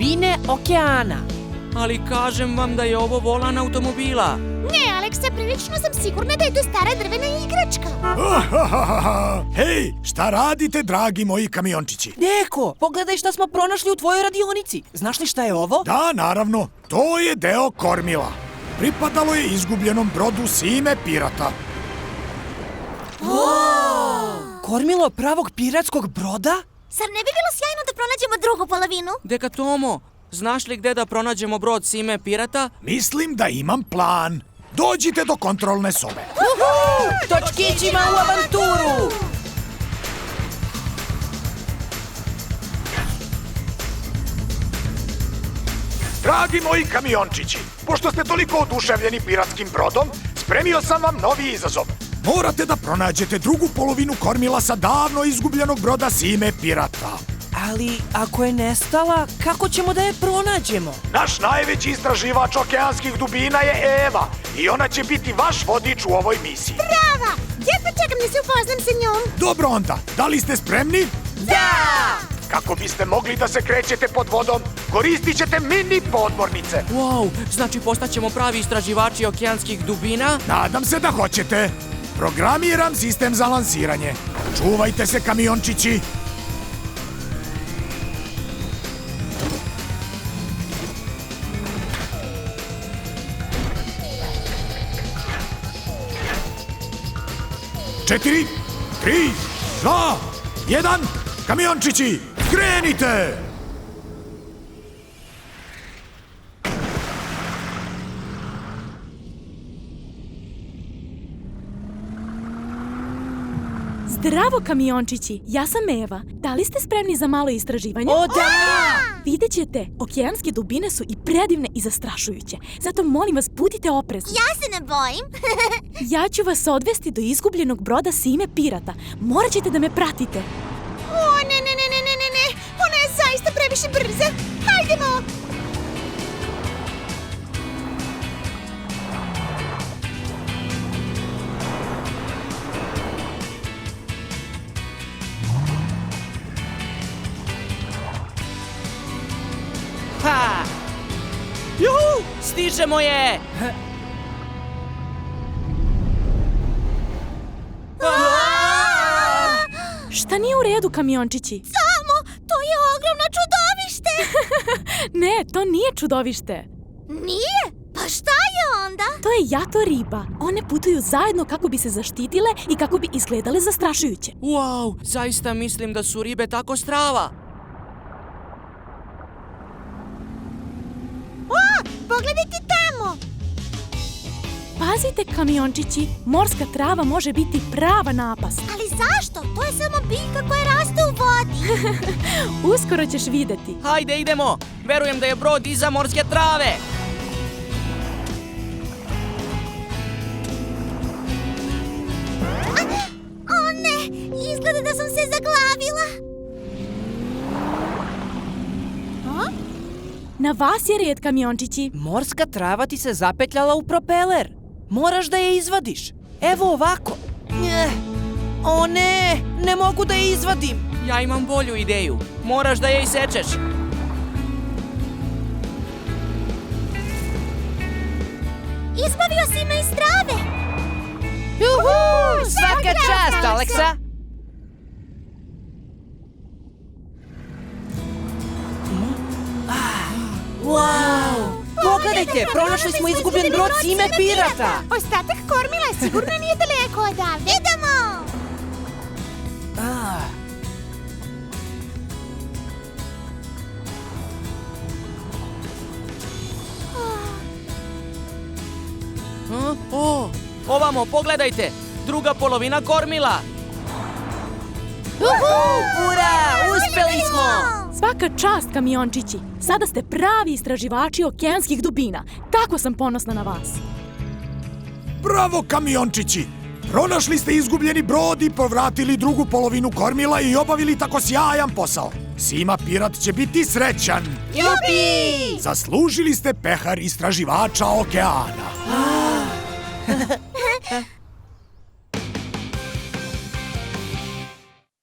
dubine okeana. Ali kažem vam da je ovo volan automobila. Ne, Aleksa, prilično sam sigurna da je to stara drvena igračka. Hej, šta radite, dragi moji kamiončići? Deko, pogledaj šta smo pronašli u tvojoj radionici. Znaš li šta je ovo? Da, naravno, to je deo kormila. Pripadalo je izgubljenom brodu Sime pirata. Kormilo pravog piratskog broda? Zar ne bi bilo sjajno da pronađemo drugu polovinu? Deka Tomo, znaš li gde da pronađemo brod Sime pirata? Mislim da imam plan. Dođite do kontrolne sobe. Točkićima u avanturu! Dragi moji kamiončići, pošto ste toliko oduševljeni piratskim brodom, spremio sam vam novi izazov. Morate da pronađete drugu polovinu kormila sa davno izgubljenog broda Sime pirata. Ali ako je nestala, kako ćemo da je pronađemo? Naš najveći istraživač okeanskih dubina je Eva i ona će biti vaš vodič u ovoj misiji. Brava! Jedva čekam da se upoznam sa njom. Dobro onda, da li ste spremni? Da! Kako biste mogli da se krećete pod vodom, koristit ćete mini podmornice. Wow, znači postaćemo pravi istraživači okeanskih dubina? Nadam se da hoćete. Programiram sistem za lansiranje. Čuvajte se, kamiončići. Četiri, 3, 2, 1, kamiončići, krenite! Zdravo, kamiončići, ja sam Eva. Da li ste spremni za malo istraživanje? O da! Vidjet ćete, okeanske dubine su i predivne i zastrašujuće. Zato molim vas, budite oprezni. Ja se ne bojim. Ja ću vas odvesti do izgubljenog broda Sime pirata. Morat ćete da me pratite. O, ne. Ona je zaista previše brza. Hajdemo! Ha! Juhu! Stižemo je! Šta nije u redu, kamiončići? Samo, to je ogromno čudovište. Ne, to nije čudovište. Nije? Pa šta je onda? To je jato riba. One putuju zajedno kako bi se zaštitile i kako bi izgledale zastrašujuće. Wow, zaista mislim da su ribe tako strava. O, pogledajte tamo. Pazite, kamiončići, morska trava može biti prava napast. Ali zašto? To je samo biljka koja raste u vodi. Uskoro ćeš videti. Hajde, idemo! Verujem da je brod iza morske trave! O ne, izgleda da sam se zaglavila. Na vas je red, kamiončići. Morska trava ti se zapetljala u propeler. Moraš da je izvadiš. Evo ovako. O ne, ne mogu da je izvadim. Ja imam bolju ideju. Moraš da je isečeš. Izbavio si me iz trave. Juhu! Svaka čast, Aleksa! Wow! Pogledajte, pronašli smo izgubljen brod Sime pirata. Ostatak kormila sigurno nije daleko odavde. Idemo! O, ovamo, pogledajte! Druga polovina kormila! Ura, uspeli smo! Svaka čast, kamiončići. Sada ste pravi istraživači okeanskih dubina. Tako sam ponosna na vas. Bravo, kamiončići! Pronašli ste izgubljeni brod i povratili drugu polovinu kormila i obavili tako sjajan posao. Sima pirat će biti srećan. Jupi! Zaslužili ste pehar istraživača okeana.